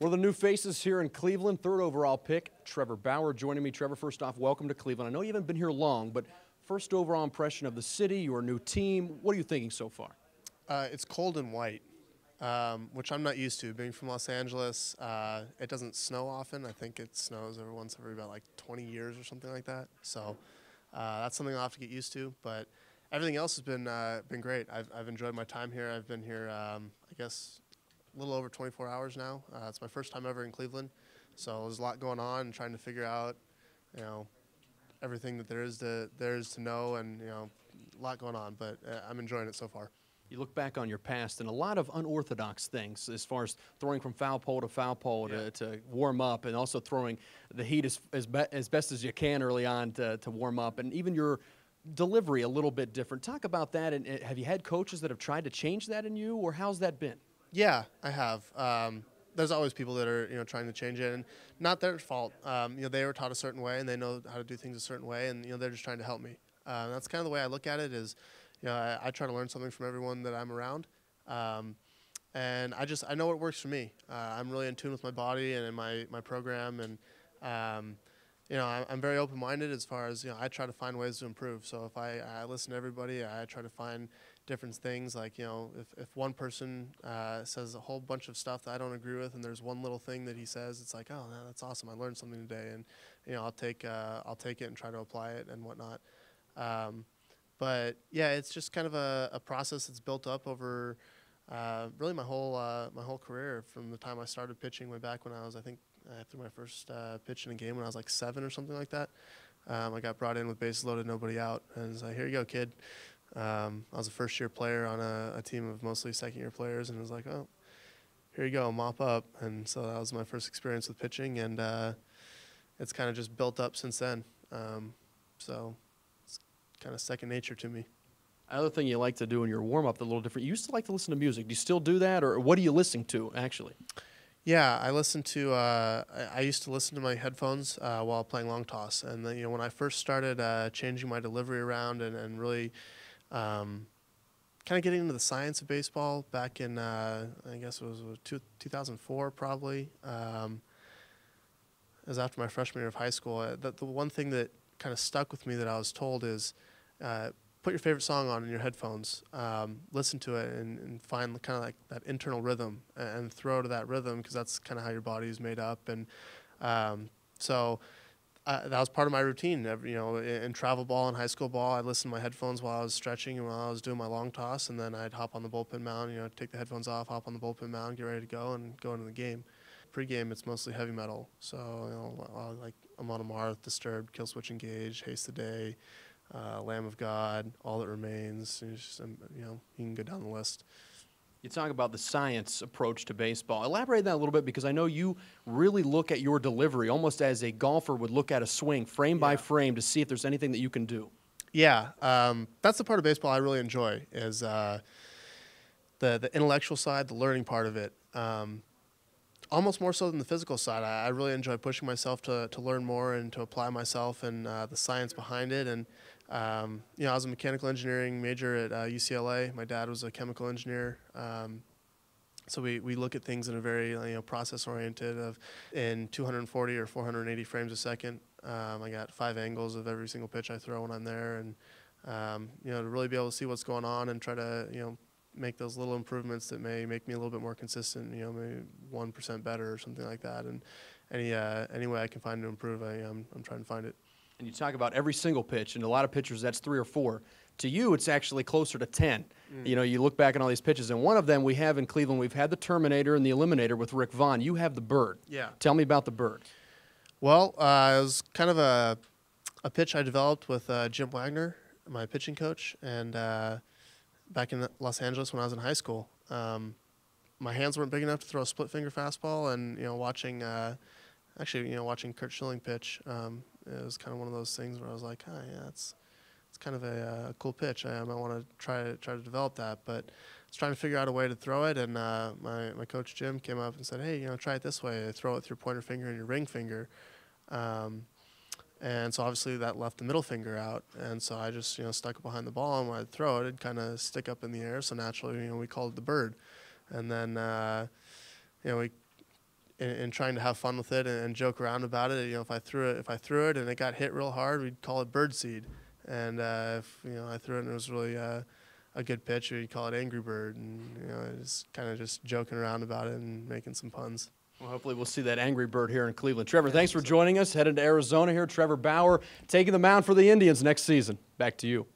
One of the new faces here in Cleveland, third overall pick, Trevor Bauer joining me. Trevor, first off, welcome to Cleveland. I know you haven't been here long, but first overall impression of the city, your new team, what are you thinking so far? It's cold and white, which I'm not used to. Being from Los Angeles, it doesn't snow often. I think it snows every about like 20 years or something like that. So that's something I'll have to get used to. But everything else has been great. I've enjoyed my time here. I've been here, I guess, a little over 24 hours now. It's my first time ever in Cleveland, so there's a lot going on and trying to figure out, everything that there is to know, and a lot going on. But I'm enjoying it so far. You look back on your past and a lot of unorthodox things as far as throwing from foul pole to warm up, and also throwing the heat as best as you can early on to warm up, and even your delivery a little bit different. Talk about that, and have you had coaches that have tried to change that in you, or how's that been? Yeah, I have. There's always people that are trying to change it, and not their fault. They were taught a certain way, and they know how to do things a certain way, and they're just trying to help me. That's kind of the way I look at it. Is I try to learn something from everyone that I'm around, and I know what works for me. I'm really in tune with my body and in my program, and I'm very open-minded as far as I try to find ways to improve. So if I listen to everybody, I try to find different things. Like if one person says a whole bunch of stuff that I don't agree with, and there's one little thing that he says, it's like, oh, no, that's awesome. I learned something today, and I'll take it and try to apply it and whatnot. But yeah, it's just kind of a process that's built up over really my whole career, from the time I started pitching way back when I think I threw my first pitch in a game when I was like 7 or something like that. I got brought in with bases loaded, nobody out, and it's like, here you go, kid. I was a first-year player on a team of mostly second-year players, and it was like, oh, here you go, mop up. And so that was my first experience with pitching, and it's kind of just built up since then. So it's kind of second nature to me. Another thing you like to do in your warm-up, a little different, you used to like to listen to music. Do you still do that, or what are you listening to, actually? Yeah, I listen to. I used to listen to my headphones while playing long toss, and then, when I first started changing my delivery around and really kind of getting into the science of baseball back in I guess it was 2004 probably. It was after my freshman year of high school. The one thing that kind of stuck with me that I was told is put your favorite song on in your headphones, listen to it, and find kind of like that internal rhythm, and throw to that rhythm, because that's kind of how your body is made up. And so that was part of my routine. In travel ball and high school ball, I'd listen to my headphones while I was stretching and while I was doing my long toss, and then I'd hop on the bullpen mound, take the headphones off, hop on the bullpen mound, get ready to go, and go into the game. Pre-game, it's mostly heavy metal. So, like Amon Amarth, Disturbed, Kill Switch Engage, Haste the Day, Lamb of God, All That Remains. You can go down the list. You talk about the science approach to baseball. Elaborate that a little bit, because I know you really look at your delivery almost as a golfer would look at a swing, frame by frame, to see if there's anything that you can do. Yeah, that's the part of baseball I really enjoy, is the intellectual side, the learning part of it. Almost more so than the physical side. I really enjoy pushing myself to learn more and to apply myself, and the science behind it. And I was a mechanical engineering major at UCLA. My dad was a chemical engineer. So we look at things in a very process oriented, in 240 or 480 frames a second. I got 5 angles of every single pitch I throw when I'm there, and to really be able to see what's going on and try to make those little improvements that may make me a little bit more consistent, maybe 1% better or something like that. And any way I can find to improve, I'm trying to find it. And you talk about every single pitch, and a lot of pitchers, that's 3 or 4. To you, it's actually closer to 10. You look back at all these pitches, and one of them we have in Cleveland, we've had the Terminator and the Eliminator with Rick Vaughn. You have the Bird. Yeah. Tell me about the Bird. Well, it was kind of a pitch I developed with Jim Wagner, my pitching coach, and back in Los Angeles when I was in high school. My hands weren't big enough to throw a split finger fastball, and watching Kurt Schilling pitch, it was kind of one of those things where I was like, yeah, it's kind of a cool pitch. I might want to try to develop that. But I was trying to figure out a way to throw it, and my coach Jim came up and said, hey, try it this way. Throw it with your pointer finger and your ring finger. And so obviously that left the middle finger out, and so I just stuck it behind the ball, and when I'd throw it, it'd kind of stick up in the air. So naturally, we called it the Bird. And then in trying to have fun with it and joke around about it. You know, if I threw it and it got hit real hard, we'd call it bird seed. And if I threw it and it was really a good pitch, we'd call it angry bird. And it's kind of just joking around about it and making some puns. Well, hopefully we'll see that angry bird here in Cleveland. Trevor, thanks for joining us. Headed to Arizona here. Trevor Bauer taking the mound for the Indians next season. Back to you.